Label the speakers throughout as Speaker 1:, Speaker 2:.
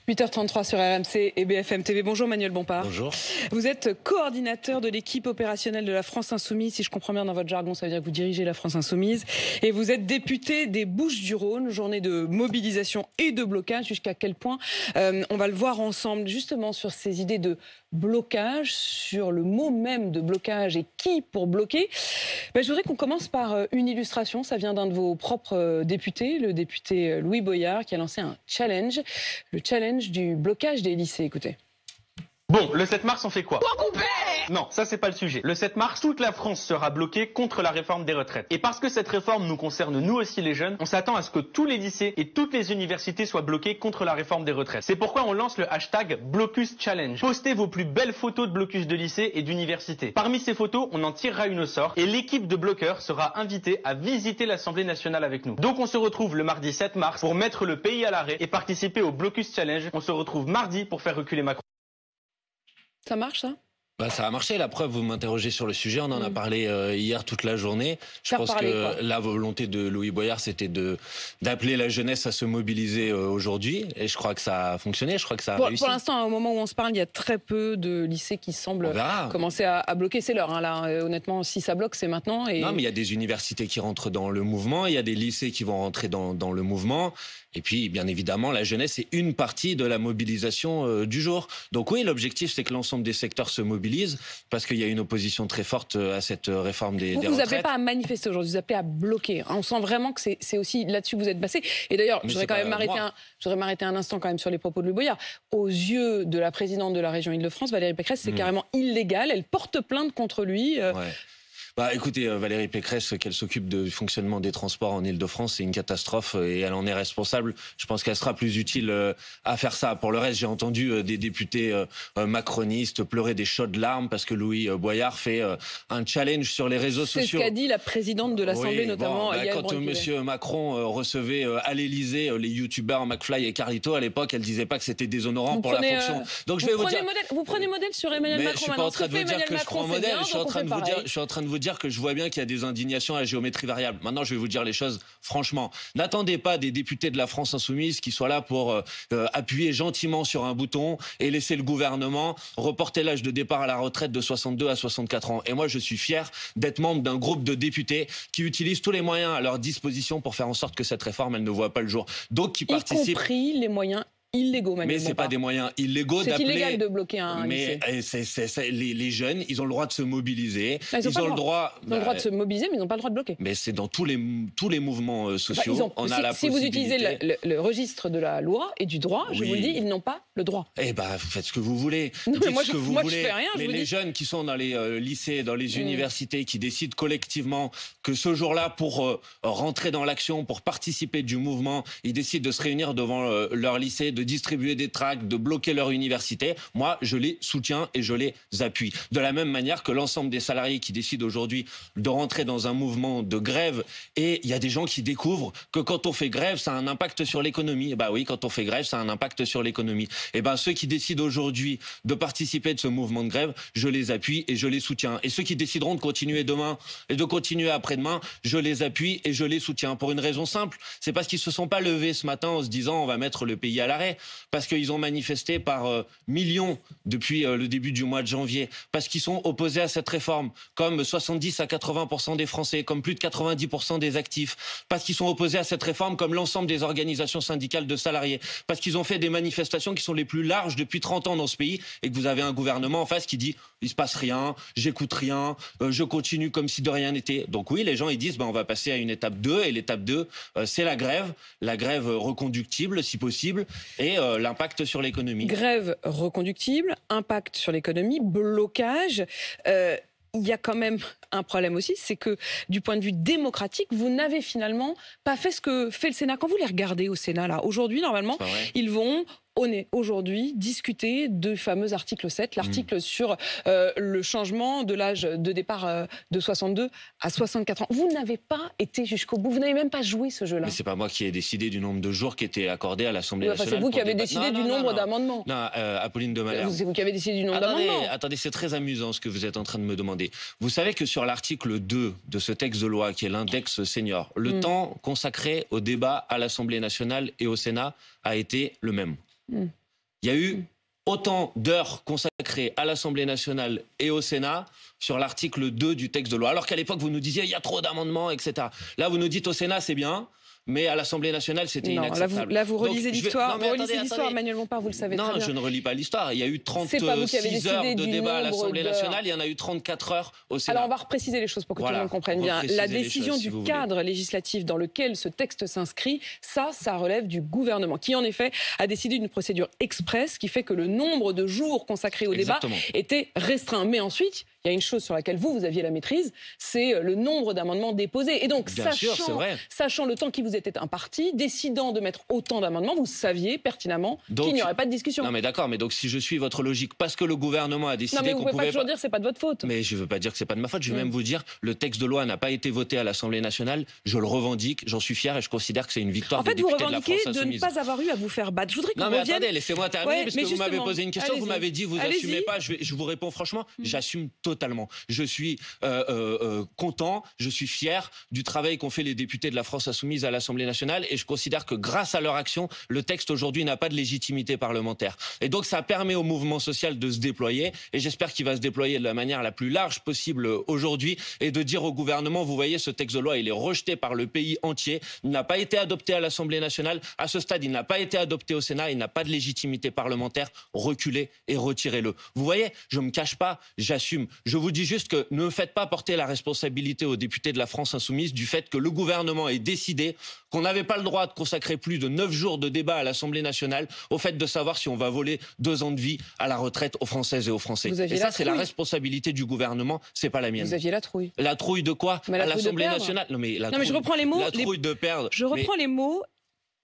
Speaker 1: 8h33 sur RMC et BFM TV. Bonjour Manuel Bompard.
Speaker 2: Bonjour.
Speaker 1: Vous êtes coordinateur de l'équipe opérationnelle de la France Insoumise. Si je comprends bien dans votre jargon, ça veut dire que vous dirigez la France Insoumise. Et vous êtes député des Bouches-du-Rhône, journée de mobilisation et de blocage. Jusqu'à quel point on va le voir ensemble, justement sur ces idées de blocage, sur le mot même de blocage et qui pour bloquer. Je voudrais qu'on commence par une illustration. Ça vient d'un de vos propres députés, le député Louis Boyard, qui a lancé un challenge. Le challenge du blocage des lycées, écoutez.
Speaker 3: Bon, le 7 mars, on fait quoi? Non, ça c'est pas le sujet. Le 7 mars, toute la France sera bloquée contre la réforme des retraites. Et parce que cette réforme nous concerne nous aussi les jeunes, on s'attend à ce que tous les lycées et toutes les universités soient bloqués contre la réforme des retraites. C'est pourquoi on lance le hashtag Blocus Challenge. Postez vos plus belles photos de blocus de lycée et d'université. Parmi ces photos, on en tirera une au sort et l'équipe de bloqueurs sera invitée à visiter l'Assemblée nationale avec nous. Donc on se retrouve le mardi 7 mars pour mettre le pays à l'arrêt et participer au Blocus Challenge. On se retrouve mardi pour faire reculer Macron.
Speaker 1: Ça marche, ça ?
Speaker 2: Ça a marché, la preuve, vous m'interrogez sur le sujet, on en a parlé hier toute la journée. Je pense que la volonté de Louis Boyard, c'était d'appeler la jeunesse à se mobiliser aujourd'hui, et je crois que ça a fonctionné, je crois que ça a réussi.
Speaker 1: Pour l'instant, au moment où on se parle, il y a très peu de lycées qui semblent commencer à bloquer. C'est l'heure, hein, là, honnêtement, si ça bloque, c'est maintenant. Et... Non,
Speaker 2: mais il y a des universités qui rentrent dans le mouvement, il y a des lycées qui vont rentrer dans le mouvement, et puis, bien évidemment, la jeunesse est une partie de la mobilisation du jour. Donc oui, l'objectif, c'est que l'ensemble des secteurs se mobilisent, parce qu'il y a une opposition très forte à cette réforme des retraites.
Speaker 1: Vous n'appelez pas à manifester aujourd'hui, vous appelez à bloquer. On sent vraiment que c'est aussi là-dessus que vous êtes passé. Et d'ailleurs, je voudrais quand même m'arrêter un instant quand même sur les propos de Louis Boyard. Aux yeux de la présidente de la région Île-de-France, Valérie Pécresse, c'est carrément illégal. Elle porte plainte contre lui.
Speaker 2: Écoutez, Valérie Pécresse, qu'elle s'occupe du fonctionnement des transports en Île-de-France, c'est une catastrophe et elle en est responsable. Je pense qu'elle sera plus utile à faire ça. Pour le reste, j'ai entendu des députés macronistes pleurer des chaudes larmes parce que Louis Boyard fait un challenge sur les réseaux sociaux.
Speaker 1: C'est ce qu'a dit la présidente de l'Assemblée, notamment.
Speaker 2: Quand M. Macron recevait à l'Élysée les youtubeurs McFly et Carlito, à l'époque, elle disait pas que c'était déshonorant pour la fonction. Donc je vais vous dire.
Speaker 1: Vous prenez modèle sur Emmanuel Macron.
Speaker 2: Je suis pas en train de vous dire que je prends modèle. Je suis en train de vous dire que je vois bien qu'il y a des indignations à géométrie variable. Maintenant, je vais vous dire les choses franchement. N'attendez pas des députés de la France Insoumise qui soient là pour appuyer gentiment sur un bouton et laisser le gouvernement reporter l'âge de départ à la retraite de 62 à 64 ans. Et moi, je suis fier d'être membre d'un groupe de députés qui utilisent tous les moyens à leur disposition pour faire en sorte que cette réforme, elle ne voit pas le jour. Donc, qui participent...
Speaker 1: Y compris les moyens illégaux,
Speaker 2: mais c'est pas des moyens illégaux d'appeler.
Speaker 1: C'est illégal de bloquer un lycée.
Speaker 2: Mais les jeunes, ils ont le droit de se mobiliser.
Speaker 1: Ils ont le droit de se mobiliser, mais ils n'ont pas le droit de bloquer.
Speaker 2: Mais c'est dans tous les mouvements sociaux.
Speaker 1: Si vous utilisez le registre de la loi et du droit, je vous le dis, ils n'ont pas le droit.
Speaker 2: Vous faites ce que vous voulez.
Speaker 1: Non, mais moi, je fais rien.
Speaker 2: Mais les jeunes qui sont dans les lycées, dans les universités, qui décident collectivement que ce jour-là, pour rentrer dans l'action, pour participer du mouvement, ils décident de se réunir devant leur lycée, de distribuer des tracts, de bloquer leur université, moi, je les soutiens et je les appuie. De la même manière que l'ensemble des salariés qui décident aujourd'hui de rentrer dans un mouvement de grève, et il y a des gens qui découvrent que quand on fait grève, ça a un impact sur l'économie. Oui, quand on fait grève, ça a un impact sur l'économie. Ceux qui décident aujourd'hui de participer de ce mouvement de grève, je les appuie et je les soutiens. Et ceux qui décideront de continuer demain et de continuer après-demain, je les appuie et je les soutiens. Pour une raison simple, c'est parce qu'ils se sont pas levés ce matin en se disant on va mettre le pays à l'arrêt. Parce qu'ils ont manifesté par millions depuis le début du mois de janvier, parce qu'ils sont opposés à cette réforme, comme 70 à 80% des Français, comme plus de 90% des actifs, parce qu'ils sont opposés à cette réforme comme l'ensemble des organisations syndicales de salariés, parce qu'ils ont fait des manifestations qui sont les plus larges depuis 30 ans dans ce pays, et que vous avez un gouvernement en face qui dit il se passe rien, j'écoute rien, je continue comme si de rien n'était. Donc oui, les gens ils disent on va passer à une étape 2, et l'étape 2 c'est la grève reconductible si possible, et l'impact sur l'économie.
Speaker 1: Grève reconductible, impact sur l'économie, blocage. Il y a quand même un problème aussi, c'est que du point de vue démocratique, vous n'avez finalement pas fait ce que fait le Sénat. Quand vous les regardez au Sénat, là, aujourd'hui, normalement, ils vont aujourd'hui discuter du fameux article 7, l'article sur le changement de l'âge de départ de 62 à 64 ans. Vous n'avez pas été jusqu'au bout, vous n'avez même pas joué ce jeu-là.
Speaker 2: Mais c'est pas moi qui ai décidé du nombre de jours qui étaient accordés à l'Assemblée nationale.
Speaker 1: C'est vous qui avez décidé du nombre d'amendements.
Speaker 2: Non, Apolline de Malherbe.
Speaker 1: C'est vous qui avez décidé du nombre d'amendements.
Speaker 2: Attendez, c'est très amusant ce que vous êtes en train de me demander. Vous savez que sur l'article 2 de ce texte de loi, qui est l'index senior, le temps consacré au débat à l'Assemblée nationale et au Sénat a été le même. Il y a eu autant d'heures consacrées à l'Assemblée nationale et au Sénat sur l'article 2 du texte de loi. Alors qu'à l'époque, vous nous disiez il y a trop d'amendements, etc. Là, vous nous dites au Sénat, c'est bien. Mais à l'Assemblée nationale, c'était inacceptable.
Speaker 1: Là, vous relisez l'histoire. Vous relisez l'histoire, Emmanuel Bompard, vous le savez très bien.
Speaker 2: Non, je ne relis pas l'histoire. Il y a eu 36 heures de débat à l'Assemblée nationale. Il y en a eu 34 heures au Sénat.
Speaker 1: Alors, on va repréciser les choses pour que tout le monde comprenne bien. La décision du cadre législatif dans lequel ce texte s'inscrit, ça relève du gouvernement, qui en effet a décidé d'une procédure express qui fait que le nombre de jours consacrés au débat était restreint. Mais ensuite, il y a une chose sur laquelle vous aviez la maîtrise, c'est le nombre d'amendements déposés. Et donc, sachant le temps qui vous était imparti, décidant de mettre autant d'amendements, vous saviez pertinemment qu'il n'y aurait pas de discussion.
Speaker 2: Non mais d'accord, mais donc si je suis votre logique, parce que le gouvernement a décidé qu'on pouvait...
Speaker 1: Non mais vous pouvez pas toujours dire que c'est pas de votre faute.
Speaker 2: Mais je veux pas dire que c'est pas de ma faute, je vais même vous dire, le texte de loi n'a pas été voté à l'Assemblée nationale, je le revendique, j'en suis fier et je considère que c'est une victoire des députés de la France Insoumise.
Speaker 1: En fait, vous revendiquez de ne pas avoir eu à vous faire battre. Je voudrais que
Speaker 2: vous revienne... attendez, laissez-moi terminer, parce que vous m'avez posé une question, vous m'avez dit vous assumez pas, je vous réponds franchement, j'assume totalement. Je suis content, je suis fier du travail qu'ont fait les députés de la France Insoumise à l'Assemblée nationale et je considère que grâce à leur action, le texte aujourd'hui n'a pas de légitimité parlementaire. Et donc ça permet au mouvement social de se déployer et j'espère qu'il va se déployer de la manière la plus large possible aujourd'hui et de dire au gouvernement, vous voyez, ce texte de loi, il est rejeté par le pays entier, il n'a pas été adopté à l'Assemblée nationale, à ce stade, il n'a pas été adopté au Sénat, il n'a pas de légitimité parlementaire, reculez et retirez-le. Vous voyez, je me cache pas, j'assume. Je vous dis juste que ne faites pas porter la responsabilité aux députés de la France Insoumise du fait que le gouvernement ait décidé qu'on n'avait pas le droit de consacrer plus de 9 jours de débat à l'Assemblée nationale au fait de savoir si on va voler 2 ans de vie à la retraite aux Françaises et aux Français. Et ça, c'est la responsabilité du gouvernement, c'est pas la mienne.
Speaker 1: Vous aviez la trouille.
Speaker 2: La trouille de quoi? À l'Assemblée nationale?
Speaker 1: Non mais je reprends les mots.
Speaker 2: La trouille de perdre.
Speaker 1: Je reprends les mots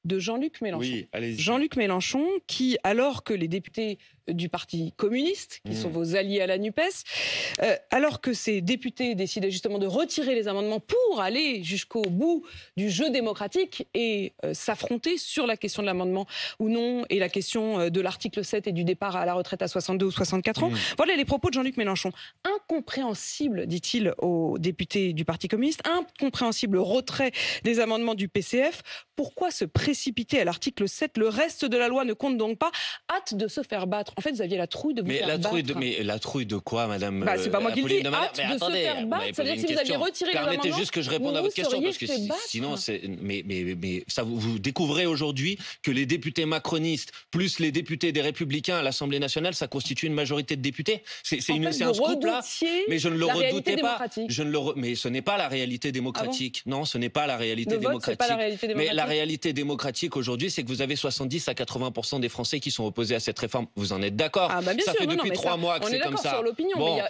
Speaker 1: de Jean-Luc Mélenchon.
Speaker 2: Oui, allez-y.
Speaker 1: Jean-Luc Mélenchon qui, alors que les députés du Parti communiste, qui sont vos alliés à la NUPES, alors que ces députés décidaient justement de retirer les amendements pour aller jusqu'au bout du jeu démocratique et s'affronter sur la question de l'amendement ou non et la question de l'article 7 et du départ à la retraite à 62 ou 64 ans. Voilà les propos de Jean-Luc Mélenchon. Incompréhensible, dit-il aux députés du Parti communiste, incompréhensible retrait des amendements du PCF. Pourquoi se précipiter à l'article 7? Le reste de la loi ne compte donc pas. Hâte de se faire battre. En fait, vous aviez la trouille de vous faire battre.
Speaker 2: Mais la trouille de quoi, madame?
Speaker 1: C'est pas moi qui le dis. Hâte de se faire battre. Ça veut dire que si vous aviez retiré les amendements,
Speaker 2: permettez juste que je réponde à votre question, parce que sinon, ça vous découvrez aujourd'hui que les députés macronistes plus les députés des Républicains à l'Assemblée nationale, ça constitue une majorité de députés. C'est un scoop là, mais je ne le redoutais pas. Mais ce n'est pas la réalité démocratique. Non, ce n'est pas la réalité démocratique. Mais la réalité démocratique aujourd'hui, c'est que vous avez 70 à 80% des Français qui sont opposés à cette réforme. Vous en êtes d'accord? Ça fait depuis 3 mois que c'est comme ça.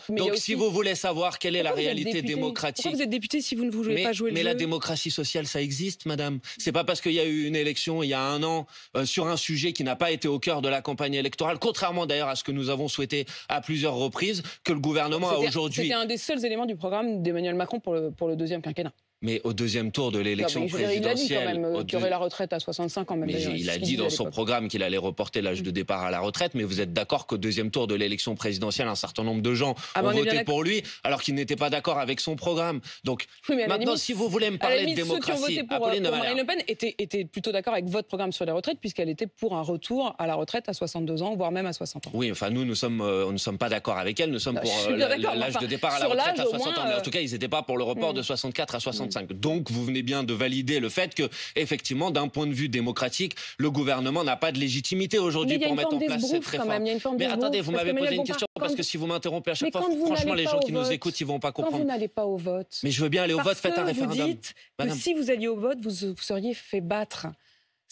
Speaker 2: Donc si vous voulez savoir quelle est la réalité démocratique...
Speaker 1: Pourquoi vous êtes député si vous ne voulez pas jouer le jeu?
Speaker 2: Mais la démocratie sociale, ça existe, madame. C'est pas parce qu'il y a eu une élection il y a 1 an sur un sujet qui n'a pas été au cœur de la campagne électorale, contrairement d'ailleurs à ce que nous avons souhaité à plusieurs reprises, que le gouvernement a aujourd'hui...
Speaker 1: C'était un des seuls éléments du programme d'Emmanuel Macron pour le 2e quinquennat.
Speaker 2: Mais au 2e tour de l'élection présidentielle...
Speaker 1: Il a dit quand même qu'il y aurait la retraite à 65 ans. Même
Speaker 2: mais il a dit dans son programme qu'il allait reporter l'âge de départ à la retraite, mais vous êtes d'accord qu'au 2e tour de l'élection présidentielle, un certain nombre de gens ont voté pour lui, alors qu'ils n'étaient pas d'accord avec son programme. Donc maintenant, si vous voulez me parler de démocratie... Ceux qui ont voté pour Marine Le Pen étaient plutôt d'accord avec votre programme sur les retraites, puisqu'elle était pour un retour à la retraite à 62 ans, voire même à 60 ans. Oui, enfin nous ne sommes pas d'accord avec elle, nous sommes pour l'âge de départ à la retraite à 60 ans. Mais en tout cas, ils n'étaient pas pour le report de 64 à 65. Donc vous venez bien de valider le fait que, effectivement, d'un point de vue démocratique, le gouvernement n'a pas de légitimité aujourd'hui pour mettre en place cette réforme. Mais attendez, vous m'avez posé une question parce que si vous m'interrompez à chaque fois, franchement, les gens qui nous écoutent, ils vont pas comprendre.
Speaker 1: Quand vous n'allez pas au vote.
Speaker 2: Mais je veux bien aller au vote, faites un référendum.
Speaker 1: Vous dites que si vous alliez au vote, vous seriez fait battre.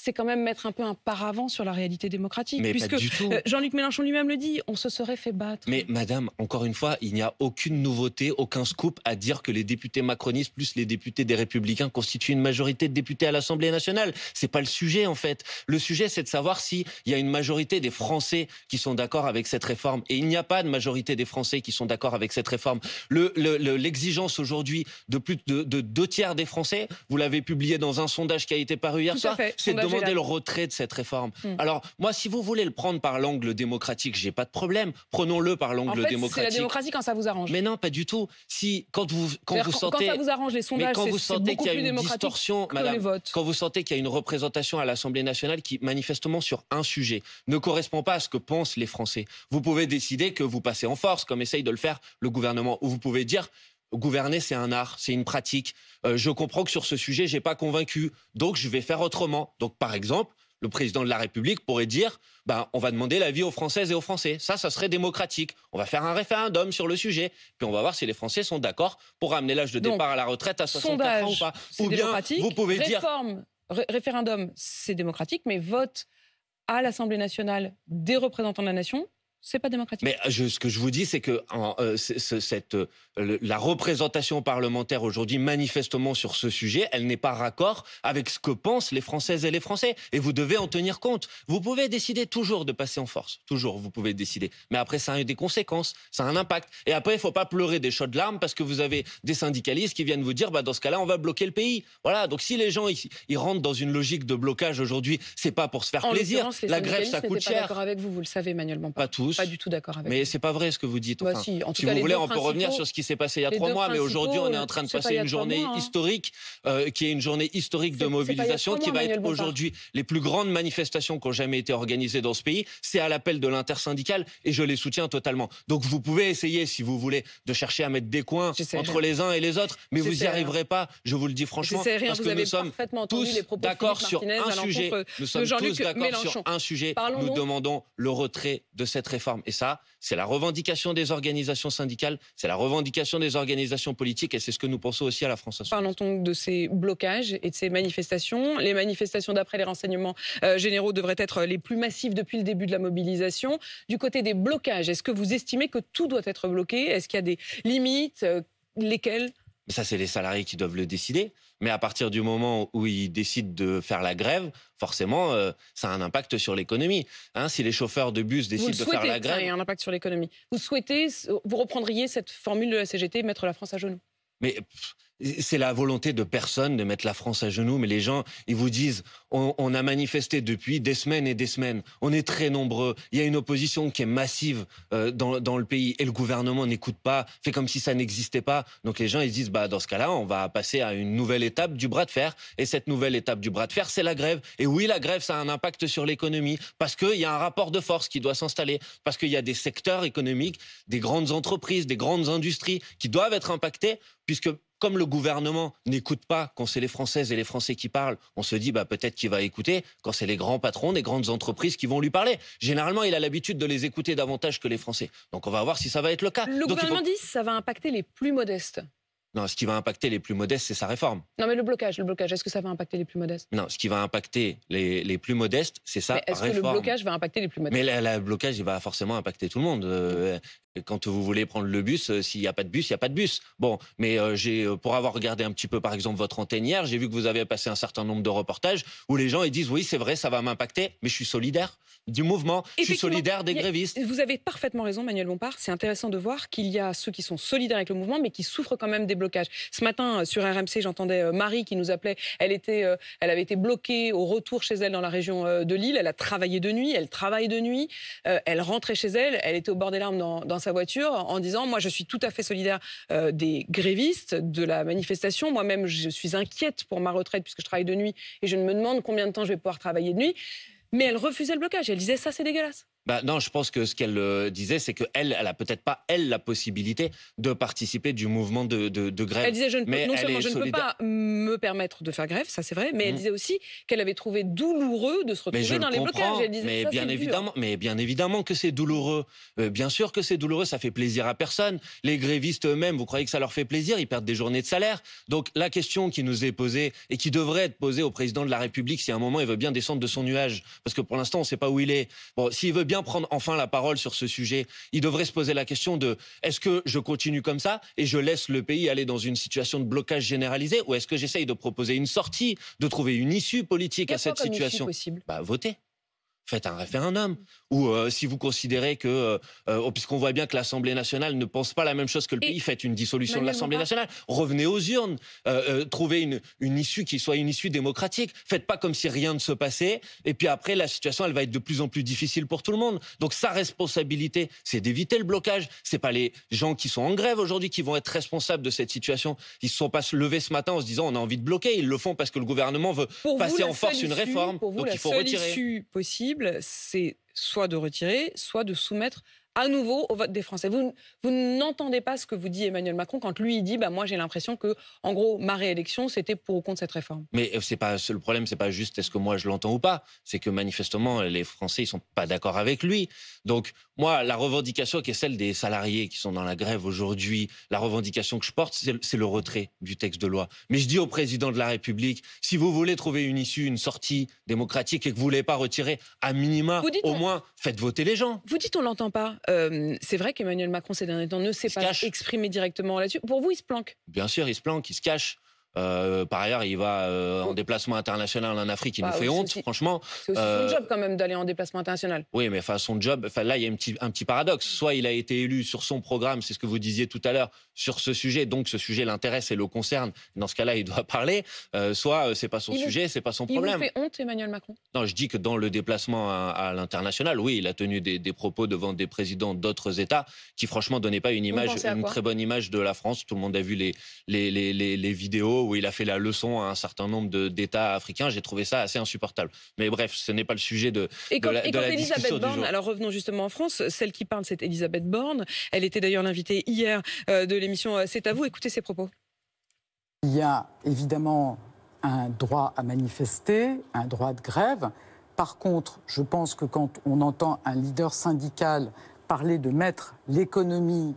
Speaker 1: C'est quand même mettre un peu un paravent sur la réalité démocratique.
Speaker 2: Mais
Speaker 1: puisque
Speaker 2: pas du tout.
Speaker 1: Jean-Luc Mélenchon lui-même le dit, on se serait fait battre.
Speaker 2: Mais madame, encore une fois, il n'y a aucune nouveauté, aucun scoop à dire que les députés macronistes plus les députés des Républicains constituent une majorité de députés à l'Assemblée nationale. C'est pas le sujet en fait. Le sujet, c'est de savoir s'il y a une majorité des Français qui sont d'accord avec cette réforme. Et il n'y a pas de majorité des Français qui sont d'accord avec cette réforme. L'exigence aujourd'hui de plus de 2 tiers des Français, vous l'avez publié dans un sondage qui a été paru hier soir, c'est demander le retrait de cette réforme. Alors, moi, si vous voulez le prendre par l'angle démocratique, j'ai pas de problème. Prenons-le par l'angle démocratique.
Speaker 1: C'est la démocratie quand ça vous arrange.
Speaker 2: Mais non, pas du tout. Quand vous sentez...
Speaker 1: Quand ça vous arrange, les sondages,
Speaker 2: quand vous
Speaker 1: c'est
Speaker 2: sentez
Speaker 1: beaucoup
Speaker 2: qu'il y a
Speaker 1: plus
Speaker 2: une
Speaker 1: démocratique
Speaker 2: distorsion,
Speaker 1: que
Speaker 2: madame,
Speaker 1: les votes.
Speaker 2: quand vous sentez qu'il y a une représentation à l'Assemblée nationale qui, manifestement, sur un sujet, ne correspond pas à ce que pensent les Français, vous pouvez décider que vous passez en force, comme essaye de le faire le gouvernement, ou vous pouvez dire... Gouverner, c'est un art, c'est une pratique. Je comprends que sur ce sujet, j'ai pas convaincu, donc je vais faire autrement. Donc, par exemple, le président de la République pourrait dire on va demander l'avis aux Françaises et aux Français. Ça serait démocratique. On va faire un référendum sur le sujet, puis on va voir si les Français sont d'accord pour ramener l'âge de départ à la retraite à 64 ans ou pas.
Speaker 1: Ou bien,
Speaker 2: vous pouvez
Speaker 1: référendum, c'est démocratique, mais vote à l'Assemblée nationale des représentants de la nation, c'est pas démocratique.
Speaker 2: Mais ce que je vous dis, c'est que la représentation parlementaire aujourd'hui, manifestement sur ce sujet, elle n'est pas raccord avec ce que pensent les Françaises et les Français. Et vous devez en tenir compte. Vous pouvez décider toujours de passer en force. Toujours, vous pouvez décider. Mais après, ça a des conséquences, ça a un impact. Et après, il ne faut pas pleurer des chaudes larmes parce que vous avez des syndicalistes qui viennent vous dire dans ce cas-là, on va bloquer le pays. Voilà. Donc si les gens ils rentrent dans une logique de blocage aujourd'hui, c'est pas pour se faire plaisir. La grève, ça coûte cher.
Speaker 1: Pas d'accord avec vous, vous le savez, Emmanuel Bompard.
Speaker 2: Pas tous.
Speaker 1: Pas du tout d'accord avec vous.
Speaker 2: Mais c'est pas vrai ce que vous dites. Enfin,
Speaker 1: si
Speaker 2: vous voulez, on peut revenir sur ce qui s'est passé il y a 3 mois, mais aujourd'hui, on est en train de passer une journée historique, qui est une journée historique de mobilisation, qui va être aujourd'hui les plus grandes manifestations qui ont jamais été organisées dans ce pays. C'est à l'appel de l'intersyndicale et je les soutiens totalement. Donc vous pouvez essayer, si vous voulez, de chercher à mettre des coins entre les uns et les autres, mais vous n'y arriverez pas, je vous le dis franchement, parce que nous sommes tous d'accord sur un sujet. Nous sommes tous d'accord sur un sujet. Nous demandons le retrait de cette réforme. Et ça, c'est la revendication des organisations syndicales, c'est la revendication des organisations politiques et c'est ce que nous pensons aussi à la France Insoumise.
Speaker 1: Parlons donc de ces blocages et de ces manifestations. Les manifestations, d'après les renseignements généraux, devraient être les plus massives depuis le début de la mobilisation. Du côté des blocages, est-ce que vous estimez que tout doit être bloqué? Est-ce qu'il y a des limites? Lesquelles?
Speaker 2: Ça, c'est les salariés qui doivent le décider. Mais à partir du moment où ils décident de faire la grève, forcément, ça a un impact sur l'économie. Si les chauffeurs de bus décident de faire la grève...
Speaker 1: Ça a un impact sur l'économie. Vous reprendriez cette formule de la CGT, mettre la France à genoux?
Speaker 2: Mais c'est la volonté de personne de mettre la France à genoux, mais les gens, ils vous disent, on a manifesté depuis des semaines et des semaines, on est très nombreux, il y a une opposition qui est massive dans le pays, et le gouvernement n'écoute pas, fait comme si ça n'existait pas. Donc les gens, ils se disent, dans ce cas-là, on va passer à une nouvelle étape du bras de fer, et cette nouvelle étape du bras de fer, c'est la grève. Et oui, la grève, ça a un impact sur l'économie, parce qu'il y a un rapport de force qui doit s'installer, parce qu'il y a des secteurs économiques, des grandes entreprises, des grandes industries qui doivent être impactés, puisque comme le gouvernement n'écoute pas quand c'est les Françaises et les Français qui parlent, on se dit peut-être qu'il va écouter quand c'est les grands patrons des grandes entreprises qui vont lui parler. Généralement, il a l'habitude de les écouter davantage que les Français. Donc on va voir si ça va être le cas.
Speaker 1: Le gouvernement dit que ça va impacter les plus modestes.
Speaker 2: Non, ce qui va impacter les plus modestes, c'est sa réforme.
Speaker 1: Non, mais le blocage, est-ce que ça va impacter les plus modestes?
Speaker 2: Non, ce qui va impacter les plus modestes, c'est sa réforme.
Speaker 1: Est-ce que le blocage va impacter les plus modestes?
Speaker 2: Mais le blocage, il va forcément impacter tout le monde. Quand vous voulez prendre le bus, s'il n'y a pas de bus, il n'y a pas de bus. Bon, mais pour avoir regardé un petit peu, par exemple, votre antenne hier, j'ai vu que vous avez passé un certain nombre de reportages où les gens ils disent, oui, c'est vrai, ça va m'impacter, mais je suis solidaire du mouvement, je suis solidaire des grévistes.
Speaker 1: Vous avez parfaitement raison, Manuel Bompard. C'est intéressant de voir qu'il y a ceux qui sont solidaires avec le mouvement, mais qui souffrent quand même des blocages. Ce matin, sur RMC, j'entendais Marie qui nous appelait. Elle avait été bloquée au retour chez elle dans la région de Lille. Elle a travaillé de nuit, elle travaille de nuit. Elle rentrait chez elle, elle était au bord des larmes dans sa voiture en disant, moi, je suis tout à fait solidaire des grévistes, de la manifestation. Moi-même, je suis inquiète pour ma retraite puisque je travaille de nuit et je me demande combien de temps je vais pouvoir travailler de nuit. Mais elle refusait le blocage. Elle disait, ça, c'est dégueulasse.
Speaker 2: Non, je pense que ce qu'elle disait, c'est qu'elle n'a peut-être pas, la possibilité de participer du mouvement de grève.
Speaker 1: Elle disait, non seulement je ne peux pas me permettre de faire grève, ça c'est vrai, mais elle disait aussi qu'elle avait trouvé douloureux de se retrouver dans les blocages. Elle disait,
Speaker 2: mais bien évidemment que c'est douloureux. Bien sûr que c'est douloureux, ça fait plaisir à personne. Les grévistes eux-mêmes, vous croyez que ça leur fait plaisir? Ils perdent des journées de salaire. Donc la question qui nous est posée et qui devrait être posée au président de la République si à un moment il veut bien descendre de son nuage, parce que pour l'instant on ne sait pas où il est. Bon, s'il veut bien prendre enfin la parole sur ce sujet, il devrait se poser la question de est-ce que je continue comme ça et je laisse le pays aller dans une situation de blocage généralisé, ou est-ce que j'essaye de proposer une sortie, de trouver une issue politique à cette situation?
Speaker 1: Possible.
Speaker 2: Voter. faites un référendum. Ou si vous considérez que, puisqu'on voit bien que l'Assemblée nationale ne pense pas la même chose que le pays, faites une dissolution de l'Assemblée nationale. Revenez aux urnes. Trouvez une issue qui soit une issue démocratique. Faites pas comme si rien ne se passait. Et puis après, la situation, elle va être de plus en plus difficile pour tout le monde. Donc sa responsabilité, c'est d'éviter le blocage. C'est pas les gens qui sont en grève aujourd'hui qui vont être responsables de cette situation. Ils se sont pas levés ce matin en se disant on a envie de bloquer. Ils le font parce que le gouvernement veut passer en force une réforme.
Speaker 1: Pour vous,
Speaker 2: donc
Speaker 1: la
Speaker 2: il faut
Speaker 1: seule
Speaker 2: retirer.
Speaker 1: issue possible, c'est soit de retirer, soit de soumettre à nouveau au vote des Français. Vous n'entendez pas ce que vous dit Emmanuel Macron quand lui il dit moi j'ai l'impression que en gros ma réélection c'était pour ou contre cette réforme.
Speaker 2: Mais c'est pas le problème, c'est pas juste est-ce que moi je l'entends ou pas, c'est que manifestement les Français ils sont pas d'accord avec lui. Donc moi la revendication qui est celle des salariés qui sont dans la grève aujourd'hui, la revendication que je porte c'est le retrait du texte de loi. Mais je dis au président de la République, si vous voulez trouver une issue, une sortie démocratique et que vous voulez pas retirer, à minima au moins faites voter les gens.
Speaker 1: Vous dites on l'entend pas. C'est vrai qu'Emmanuel Macron ces derniers temps ne s'est pas exprimé directement là-dessus. Pour vous, il se planque?
Speaker 2: Bien sûr, il se planque, il se cache. Par ailleurs, il va en déplacement international en Afrique, il nous fait honte, franchement.
Speaker 1: C'est aussi son job quand même d'aller en déplacement international.
Speaker 2: Oui, mais son job, là, il y a un petit paradoxe. Soit il a été élu sur son programme, c'est ce que vous disiez tout à l'heure, sur ce sujet, donc ce sujet l'intéresse et le concerne. Dans ce cas-là, il doit parler. Soit c'est pas son sujet, c'est pas son problème.
Speaker 1: Il vous fait honte, Emmanuel Macron?
Speaker 2: Non, je dis que dans le déplacement à l'international, oui, il a tenu des propos devant des présidents d'autres États qui, franchement, donnaient pas une très bonne image de la France. Tout le monde a vu les vidéos où il a fait la leçon à un certain nombre d'États africains. J'ai trouvé ça assez insupportable. Mais bref, ce n'est pas le sujet de la discussion du jour.
Speaker 1: Alors revenons justement en France. Celle qui parle, c'est Elisabeth Borne. Elle était d'ailleurs l'invitée hier de l'émission C'est à vous. Écoutez ses propos.
Speaker 4: Il y a évidemment un droit à manifester, un droit de grève. Par contre, je pense que quand on entend un leader syndical parler de mettre l'économie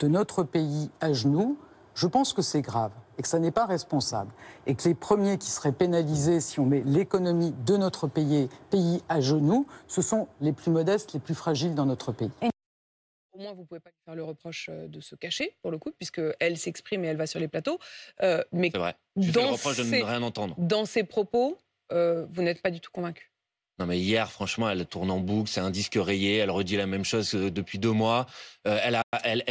Speaker 4: de notre pays à genoux, je pense que c'est grave et que ça n'est pas responsable. Et que les premiers qui seraient pénalisés si on met l'économie de notre pays à genoux, ce sont les plus modestes, les plus fragiles dans notre pays.
Speaker 1: Au moins, vous ne pouvez pas lui faire le reproche de se cacher, pour le coup, puisqu'elle s'exprime et elle va sur les plateaux. Mais
Speaker 2: c'est vrai. Je fais le reproche de ne rien entendre.
Speaker 1: Dans ses propos, vous n'êtes pas du tout convaincu.
Speaker 2: Non mais hier, franchement, elle tourne en boucle, c'est un disque rayé, elle redit la même chose depuis 2 mois. Elle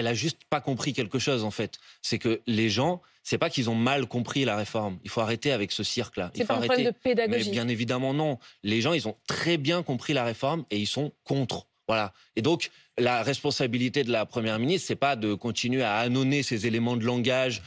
Speaker 2: a juste pas compris quelque chose, en fait. C'est que les gens, c'est pas qu'ils ont mal compris la réforme. Il faut arrêter avec ce cirque-là.
Speaker 1: C'est pas un problème de pédagogie.
Speaker 2: Mais bien évidemment, non. Les gens, ils ont très bien compris la réforme et ils sont contre. Voilà. Et donc, la responsabilité de la Première ministre, c'est pas de continuer à ânonner ces éléments de langage,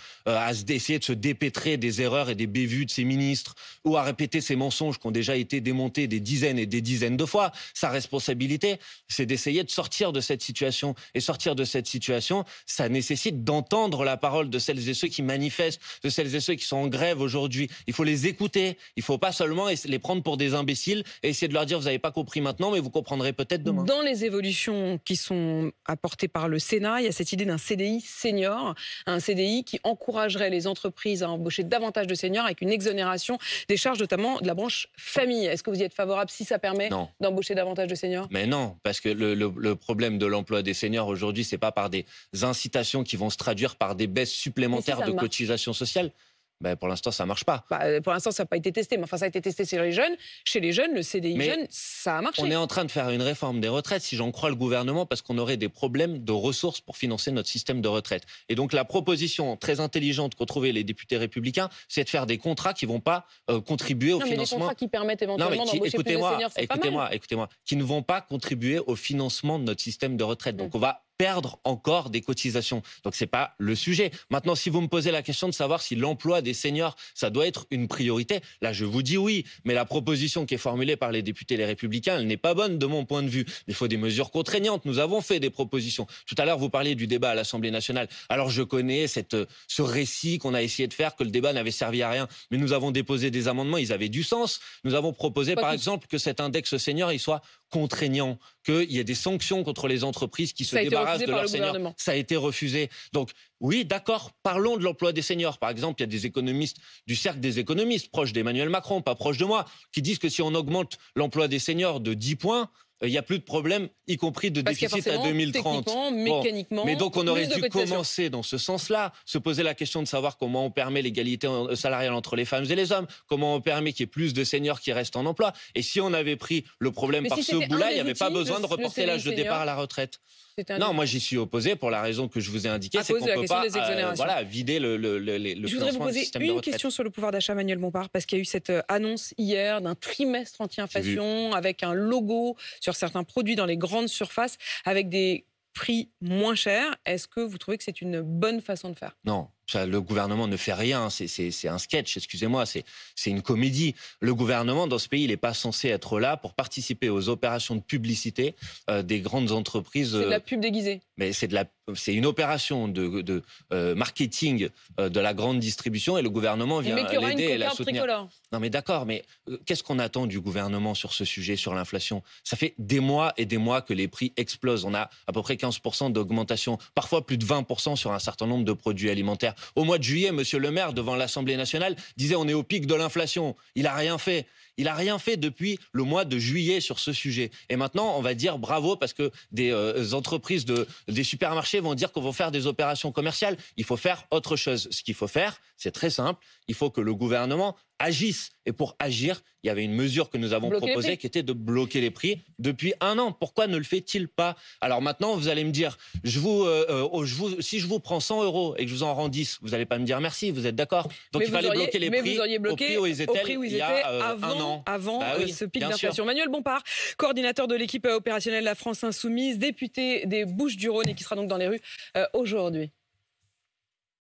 Speaker 2: essayer de se dépêtrer des erreurs et des bévues de ses ministres, ou à répéter ces mensonges qui ont déjà été démontés des dizaines et des dizaines de fois. Sa responsabilité, c'est d'essayer de sortir de cette situation. Et sortir de cette situation, ça nécessite d'entendre la parole de celles et ceux qui manifestent, de celles et ceux qui sont en grève aujourd'hui. Il faut les écouter. Il faut pas seulement les prendre pour des imbéciles et essayer de leur dire vous n'avez pas compris maintenant, mais vous comprendrez peut-être demain.
Speaker 1: Dans les évolutions qui sont apportées par le Sénat, il y a cette idée d'un CDI senior, un CDI qui encouragerait les entreprises à embaucher davantage de seniors avec une exonération des charges, notamment de la branche famille. Est-ce que vous y êtes favorable si ça permet d'embaucher davantage de seniors?
Speaker 2: Mais non, parce que le problème de l'emploi des seniors aujourd'hui, c'est pas par des incitations qui vont se traduire par des baisses supplémentaires de cotisations sociales. Ben pour l'instant, ça ne marche pas.
Speaker 1: Pour l'instant, ça n'a pas été testé. Mais enfin, ça a été testé chez les jeunes. Chez les jeunes, le CDI jeune, ça a marché.
Speaker 2: On est en train de faire une réforme des retraites, si j'en crois le gouvernement, parce qu'on aurait des problèmes de ressources pour financer notre système de retraite. Et donc, la proposition très intelligente qu'ont trouvée les députés républicains, c'est de faire des contrats qui ne vont pas contribuer au financement.
Speaker 1: Mais des contrats qui permettent éventuellement d'embaucher plus de seniors, c'est pas mal.
Speaker 2: Écoutez-moi, qui ne vont pas contribuer au financement de notre système de retraite. Donc, on va perdre encore des cotisations. Donc, c'est pas le sujet. Maintenant, si vous me posez la question de savoir si l'emploi des seniors, ça doit être une priorité, là, je vous dis oui. Mais la proposition qui est formulée par les députés Les Républicains, elle n'est pas bonne de mon point de vue. Il faut des mesures contraignantes. Nous avons fait des propositions. Tout à l'heure, vous parliez du débat à l'Assemblée nationale. Alors, je connais ce récit qu'on a essayé de faire, que le débat n'avait servi à rien. Mais nous avons déposé des amendements, ils avaient du sens. Nous avons proposé, par exemple, que cet index senior, il soit contraignant, qu'il y ait des sanctions contre les entreprises qui se débarrassent de leurs seniors. Ça a été refusé. Donc, oui, d'accord, parlons de l'emploi des seniors. Par exemple, il y a des économistes du cercle des économistes, proches d'Emmanuel Macron, pas proches de moi, qui disent que si on augmente l'emploi des seniors de 10 points, il n'y a plus de problème, y compris de déficit à 2030.
Speaker 1: Mécaniquement,
Speaker 2: mais donc on aurait dû commencer dans ce sens-là, se poser la question de savoir comment on permet l'égalité salariale entre les femmes et les hommes, comment on permet qu'il y ait plus de seniors qui restent en emploi. Et si on avait pris le problème par ce bout-là, il n'y avait pas besoin de reporter l'âge de départ à la retraite. Non, moi j'y suis opposé pour la raison que je vous ai indiquée, c'est qu'on ne peut pas vider le
Speaker 1: Je voudrais vous poser une question sur le pouvoir d'achat, Manuel Bompard, parce qu'il y a eu cette annonce hier d'un trimestre anti-inflation avec un logo sur certains produits dans les grandes surfaces avec des prix moins chers. Est-ce que vous trouvez que c'est une bonne façon de faire?
Speaker 2: Non. Le gouvernement ne fait rien, c'est un sketch, excusez-moi, c'est une comédie. Le gouvernement, dans ce pays, il n'est pas censé être là pour participer aux opérations de publicité des grandes entreprises.
Speaker 1: C'est de la pub déguisée.
Speaker 2: Mais c'est une opération de marketing de la grande distribution et le gouvernement vient l'aider et la soutenir. Tricolore. Non mais d'accord, mais qu'est-ce qu'on attend du gouvernement sur ce sujet, sur l'inflation? Ça fait des mois et des mois que les prix explosent. On a à peu près 15% d'augmentation, parfois plus de 20% sur un certain nombre de produits alimentaires. Au mois de juillet, monsieur le maire, devant l'Assemblée nationale, disait on est au pic de l'inflation. Il n'a rien fait. Il n'a rien fait depuis le mois de juillet sur ce sujet. Et maintenant, on va dire bravo parce que des entreprises, des supermarchés vont dire qu'on va faire des opérations commerciales. Il faut faire autre chose. Ce qu'il faut faire, c'est très simple. Il faut que le gouvernement agisse. Et pour agir, il y avait une mesure que nous avons proposée qui était de bloquer les prix depuis 1 an. Pourquoi ne le fait-il pas? Alors maintenant, vous allez me dire, si je vous prends 100 € et que je vous en rends 10, vous n'allez pas me dire merci, vous êtes d'accord? Donc il fallait bloquer les prix
Speaker 1: au prix où ils étaient il y a 1 an. Avant ce pic d'inflation. Manuel Bompard, coordinateur de l'équipe opérationnelle de la France Insoumise, député des Bouches-du-Rhône et qui sera donc dans les rues aujourd'hui.